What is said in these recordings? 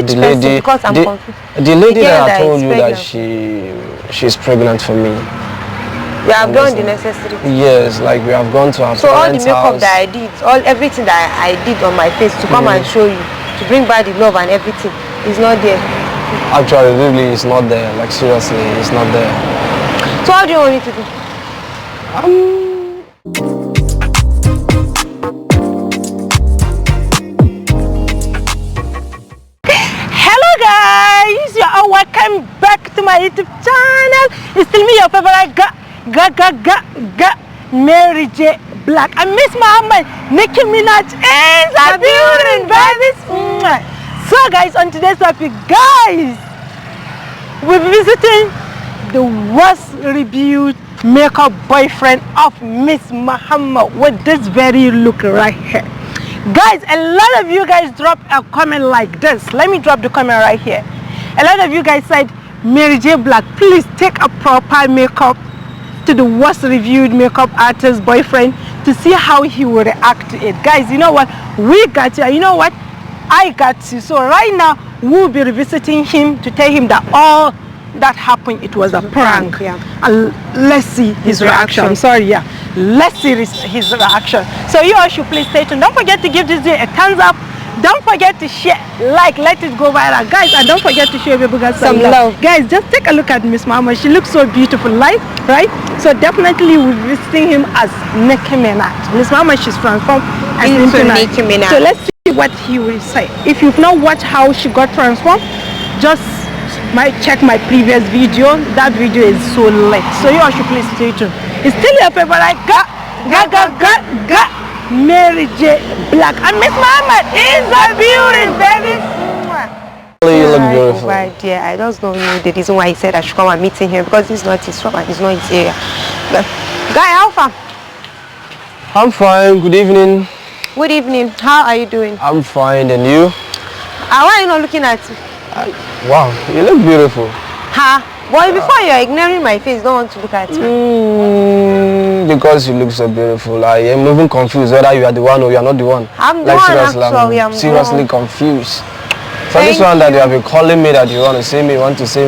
the lady, because I'm confused. The lady that I told you pregnant. that she's pregnant for me. We have done the necessary. Yes, like we have gone to her so all the parents' makeup house. that I did, everything that I did on my face to come and show you, to bring back the love and everything, is not there. Actually, really, it's not there. Like seriously, it's not there. So how do you want me to do? Hello guys, you are welcome back to my YouTube channel. It's still me, your favorite Mary J Black. I miss Muhammad. Nicki Minaj is a building, baby. So guys, on today's topic, guys, we're visiting the worst reviewed makeup boyfriend of Miss Muhammad with this very look right here. Guys, a lot of you guys dropped a comment like this. Let me drop the comment right here. A lot of you guys said, Mary J Black, please take a proper makeup to the worst reviewed makeup artist boyfriend to see how he will react to it. Guys, you know what? We got you. You know what? I got you. So right now, we'll be revisiting him to tell him that all that happened, it was a prank. Yeah. And let's see his reaction. I'm sorry, yeah. Let's see his reaction. So you all should please stay tuned. Don't forget to give this video a thumbs up. Don't forget to share, like, let it go viral. Guys, and don't forget to show people guys some love. Guys, just take a look at Miss Mama. She looks so beautiful, right? So definitely we'll be visiting him as Nicki Minaj. Miss Mama, she's transformed as Nicki Minaj. So let's see what he will say. If you've not watched how she got transformed, just check my previous video. That video is so lit. So you all should please stay tuned. It's still your favorite Mary J Black. And Miss Muhammad is a beauty, baby. You look beautiful. Right, yeah. I just don't know the reason why he said I should come and meet him here, because it's not his farm, it's not his area. But, guy, how far? I'm fine. Good evening. Good evening. How are you doing? I'm fine. And you? Why are you not looking at me? Wow, you look beautiful. Boy, before you're ignoring my face, don't want to look at me. Because you look so beautiful. I am even confused whether you are the one or you are not the one. I'm the one, actually. I'm seriously confused. So this one that you have been calling me that you want to see me, want to see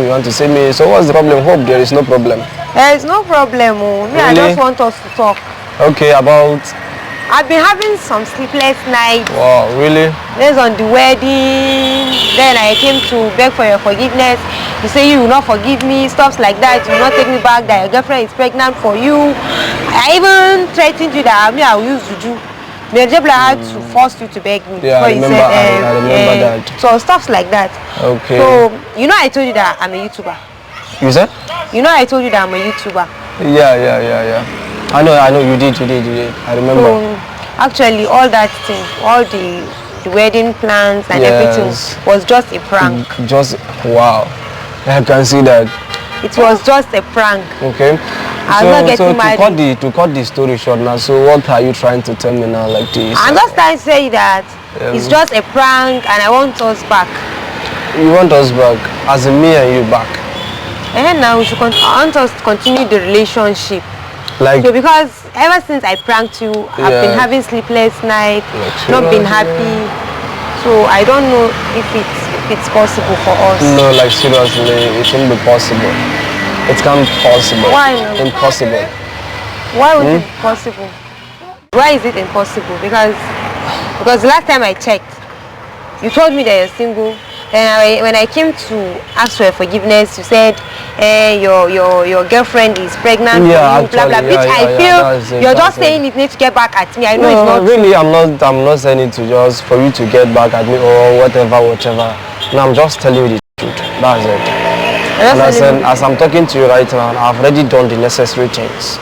me. So what's the problem? Hope there is no problem. There is no problem. Really? I just want us to talk. Okay, about? I've been having some sleepless nights. Wow, really? Based on the wedding, then I came to beg for your forgiveness. You say you will not forgive me, stuff like that. You will not take me back, that your girlfriend is pregnant for you. I even threatened you that I will use juju. Mary J Black had to force you to beg me. Yeah, I remember that. So stuff like that. Okay. So, you know I told you that I'm a YouTuber. You said? You know I told you that I'm a YouTuber. Yeah. I know, you did. I remember. So, actually, all that thing, all the wedding plans and everything was just a prank. Wow. I can see that. It was just a prank. Okay. I'm not getting married. To cut the story short now, so what are you trying to tell me now like this? I'm just trying to say that it's just a prank and I want us back. You want us back? As in me and you back? And now I want us to continue the relationship. Like, so because ever since I pranked you, I've been having sleepless nights, not been happy. So I don't know if it's possible for us. No, like seriously, it shouldn't be possible. It can't be possible. Why not? Impossible. Why would it be possible? Why is it impossible? Because last time I checked, you told me that you're single. And when I came to ask for forgiveness, you said your girlfriend is pregnant, yeah, for you, blah blah. Which I feel you're just saying it needs to get back at me. I know it's not really true. I'm not saying it to just for you to get back at me or whatever. No, I'm just telling you the truth. That's it. And as I'm talking to you right now, I've already done the necessary things.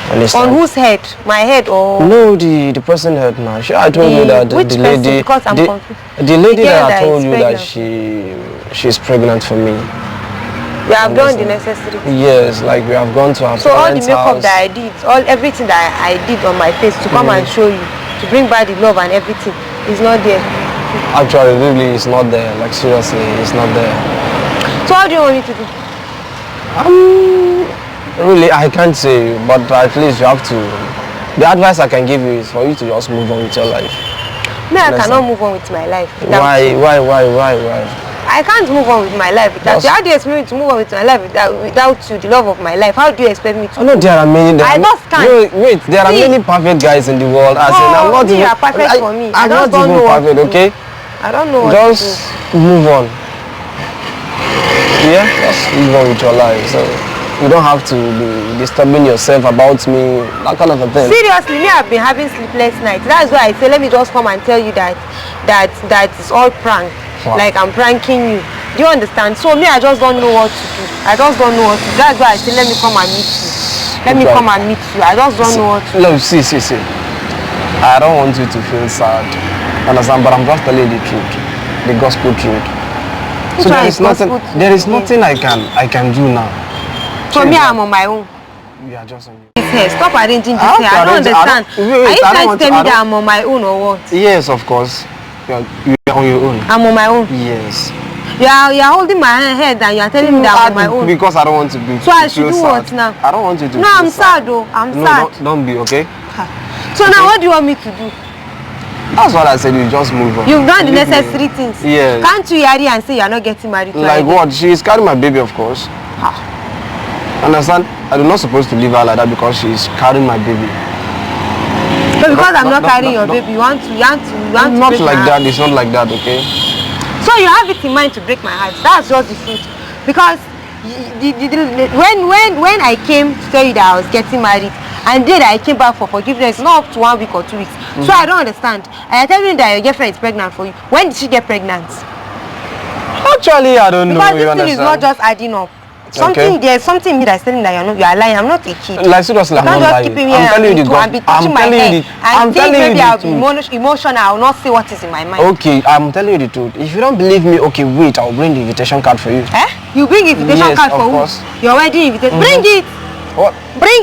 Understand? On whose head? My head or? No, the person head now. I told you that the lady, because I'm confused. The lady that I told you that she's pregnant for me. We have done the necessary. Yes, like we have gone to her so all the makeup house. that I did, everything that I did on my face to come and show you, to bring back the love and everything, is not there. Actually, really, it's not there. Like seriously, it's not there. So how do you want me to do? Really, I can't say, but at least you have to. The advice I can give you is for you to just move on with your life. Me, I cannot move on with my life. Why? I can't move on with my life without you. How do you expect me to move on with my life without you, the love of my life? How do you expect me to? Oh, no, there are many. I just can't. Wait, there are many perfect guys in the world. As in, I'm not even. You are perfect for me. I'm not even perfect, okay? I don't know what just to do. Move on. Yeah, just move on with your life. So you don't have to be disturbing yourself about me, that kind of a thing. Seriously, me, I've been having sleepless nights. That's why I say, let me just come and tell you that it's all prank. Wow. Like I'm pranking you. Do you understand? So me, I just don't know what to do. That's why I say, let me come and meet you. I just don't know what to do. No, see. I don't want you to feel sad. Understand? But I'm just telling you the truth, the gospel truth. So there is nothing I can do now. For me, I'm on my own. You are just on your own. Stop arranging this hair. I don't understand. Are you trying to tell me that I'm on my own or what? Yes, of course. You are on your own. I'm on my own? Yes. You are holding my head and you are telling me that I'm on my own. Because I don't want to be. So I should do what now? I don't want you to. No, I'm sad though. I'm sad. Don't be, okay? So now what do you want me to do? That's what I said, you just move on. You've done the necessary things. Yes. Can't you hear and say you're not getting married? Like what? She is carrying my baby, of course. Understand? I'm not supposed to leave her like that because she is carrying my baby. But because I'm not carrying your baby, you want to not like that. It's not like that, okay? So you have it in mind to break my heart. That's just the truth. Because when I came to tell you that I was getting married, and then I came back for forgiveness, not up to 1 week or 2 weeks. So I don't understand. I tell you that your girlfriend is pregnant for you. When did she get pregnant? Actually, I don't know. Because this thing is not just adding up. There's something in me that's telling that you are lying. I'm not a kid. Like seriously, I'm not lying. I'm telling you the truth. I'm telling you the truth. I'll be emotional. I will not say what is in my mind. Okay, I'm telling you the truth. If you don't believe me, okay, wait. I'll bring the invitation card for you. You bring invitation card for who? Your wedding invitation. Bring it. What?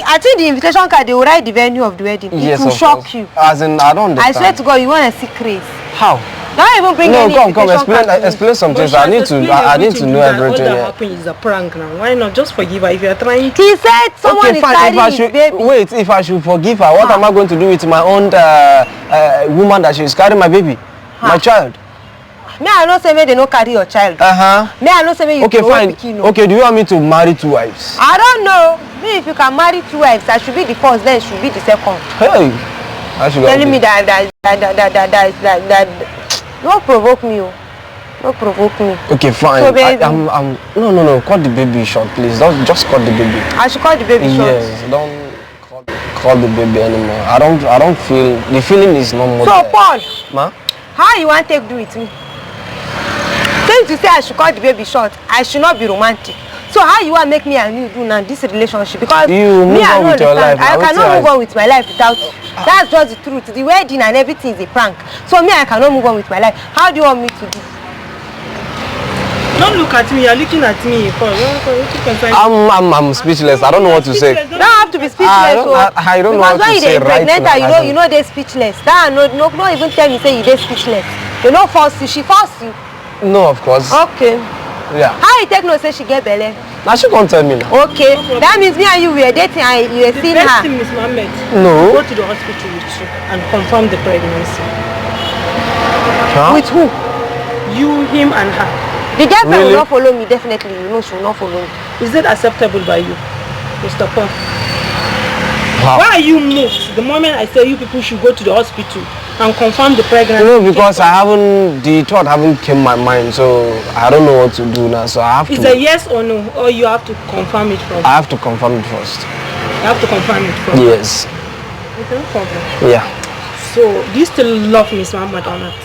I think the invitation card, they will write the venue of the wedding. Yes, it will shock you. As in, I don't understand. I swear to God, you want to see craze. How? Don't even bring any invitation card. Explain some things. I need to know everything. All that happened is a prank now. Why not just forgive her if you are trying to? He said someone is carrying his baby. Wait, if I should forgive her, what am I going to do with my own woman that she is carrying my baby, my child? Me, I don't say me they no carry your child. Me, I don't say me you okay, fine. Okay, do you want me to marry 2 wives? I don't know. Me, if you can marry 2 wives, I should be the first, then should be the second. Hey, I should telling me that don't provoke me. Don't provoke me. Okay, fine. So, no. Cut the baby short, please. Just cut the baby. I should cut the baby short. Yes, don't call the baby anymore. I don't feel the feeling is no more. So there. Paul, Ma? how you want to do it with me? Since you say I should cut the baby short, I should not be romantic. So how you want to make me and you do now this relationship? Because you move on with your life. I cannot move on with my life without you. That's just the truth. The wedding and everything is a prank. So me, I cannot move on with my life. How do you want me to do? Don't look at me. You're looking at me. I'm speechless. I don't know what to say. You don't have to be speechless. I don't know what to say right now. You know they're speechless. No, even tell me say you're speechless. You know force you. She forced you. No, of course. Okay. Yeah. How you take no say she get belly? Now she can't tell me now. Okay. No, that means me and you were dating and you were seeing her. The best thing, Miss Mohammed, no. Go to the hospital with you and confirm the pregnancy. With who? You, him, and her. The girlfriend will not follow me, definitely. You know she will not follow me. Is it acceptable by you, Mr. Paul? Wow. Why are you moved the moment I say you people should go to the hospital and confirm the pregnancy? You know, because the thought haven't came my mind, so I don't know what to do now. So I have to. Is it yes or no, or you have to confirm it first? I have to confirm it first. You have to confirm it first. Yes. Okay, no problem. Yeah. So do you still love Miss Muhammad or not?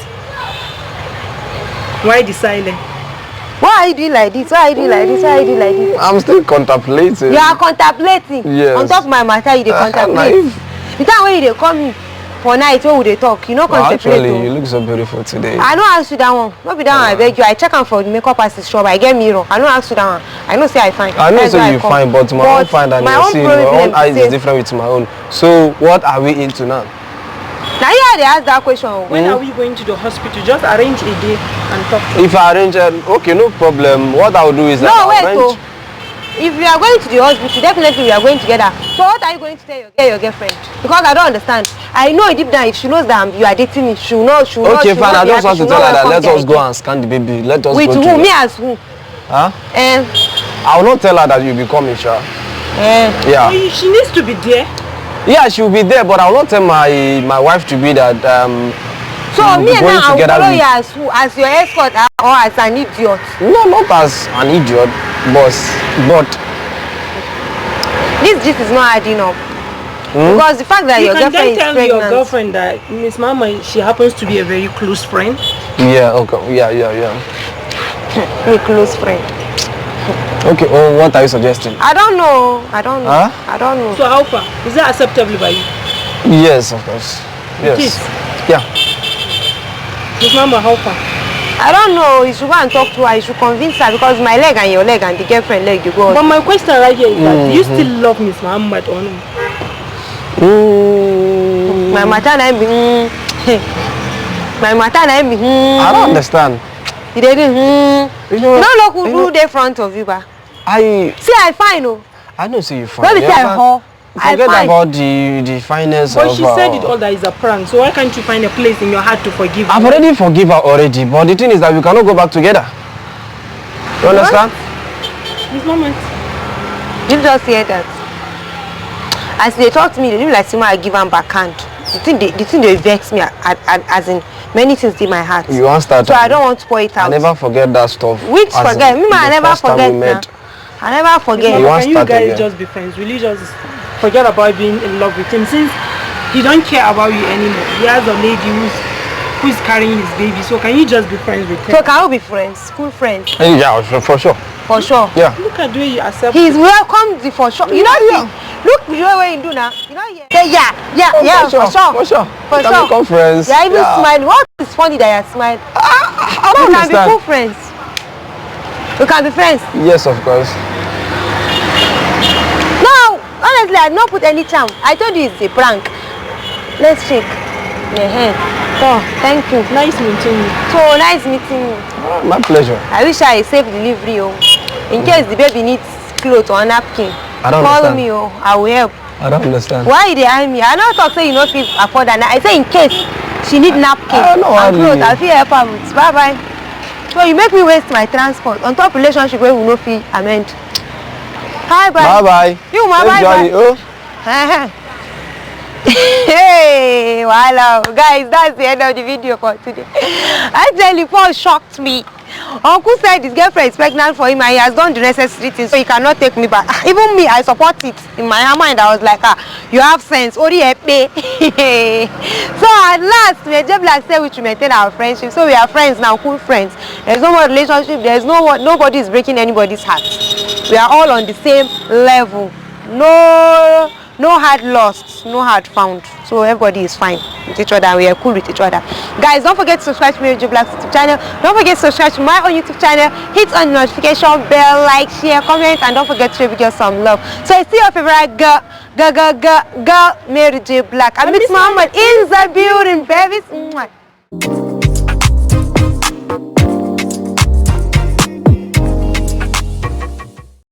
Why the silence? Why are you doing like this? Why are you doing like this? Why are you doing like this? I'm still contemplating. You are contemplating? Yes. On top of my matter, you contemplate. The time when you come in for night, when they talk, you know contemplate. Actually, you look so beautiful today. I don't ask you that one. Not be that one, I beg you. I check out for the makeup artist shop. I get mirror. I don't ask you that one. I know say I fine. I know say you fine, but my own fine and your seeing, my own eyes is different with my own. So what are we into now? Now yeah, they ask that question. When are we going to the hospital? Just arrange a day and talk to If I arrange, okay, no problem. What I will do is no, wait, arrange. If we are going to the hospital, definitely we are going together. So what are you going to tell your girlfriend? Because I don't understand. I know deep down if she knows that you are dating me, she will not. Okay, fine. I just want to tell her that let us go and scan the baby. Let us with go. With who? Me as who? Huh? I will not tell her that you become Isha. Yeah. She needs to be there. Yeah, she will be there, but I will not tell my wife to be that. So me and now I will follow you as who? As your escort or as an idiot? No, not as an idiot, but this is not adding up. Because the fact that your girlfriend is pregnant. You can tell your girlfriend that Miss Mama, she happens to be a very close friend. Yeah, okay. Yeah. A close friend. Okay, what are you suggesting? I don't know. Huh? I don't know. So how far? Is that acceptable by you? Yes, of course. Yes. It is? Yeah. Miss Mama, how far? I don't know. You should go and talk to her. You should convince her because my leg and your leg and the girlfriend leg, you go. But my question right here is that do you still love Miss Muhammad or no? My matter na be my matter na be I don't understand. You didn't no look who do the front of you, ba. I fine, oh. I know see you fine. Let me say forget about the finance but of she said it all that is a prank, so why can't you find a place in your heart to forgive her? I've already forgive her already, but the thing is that we cannot go back together. You understand? This moment. You just hear that. As they talk to me, they do like I give them backhand. The thing they vex me as in many things in my heart. You want start? So I don't want to pour it out. I never forget that stuff. Which forget? Me, I never forget. I never forget. Can you guys just be friends? Will you just forget about being in love with him since he don't care about you anymore? He has a lady who's carrying his baby. So can you just be friends with him? So can we be friends? School friends? Yeah, for sure. For sure. Yeah. Look at the way you accept. He's welcome for sure. You know, look the way you do now. You know, for sure. For sure. Become friends. Yeah, even smile. What is funny that you smile? I don't understand. We can be cool friends. We can be friends. Yes, of course. No, honestly, I did not put any charm. I told you it's a prank. Let's shake. Oh, thank you. Nice meeting you. So nice meeting you. My pleasure. I wish I safe delivery. In case the baby needs clothes or napkin. I don't call understand. me. I will help. I don't understand. Why you dey eye me? I don't talk say you no fit afford that. I say in case she need napkin and clothes, I fit help her with. Bye bye. So you make me waste my transport on top relationship where we no fit amend. Bye bye. Bye bye. You ma bye bye. Oh. Hey, wow, guys, that's the end of the video for today. Actually, Paul shocked me. Uncle said his girlfriend is pregnant for him and he has done the necessary things, so he cannot take me back. Even me, I support it. In my mind, I was like, you have sense. Ori epe. So at last, we just like say we should maintain our friendship. So we are friends now, cool friends. There's no more relationship. There's nobody is breaking anybody's heart. We are all on the same level. No heart lost, no heart found. So everybody is fine with each other. We are cool with each other. Guys, don't forget to subscribe to my GTBank YouTube channel. Don't forget to subscribe to my own YouTube channel. Hit on the notification bell, like, share, comment, and don't forget to show video some love. So I see your favorite girl, Mary J. Black. And Miss Muhammad in the building, babies.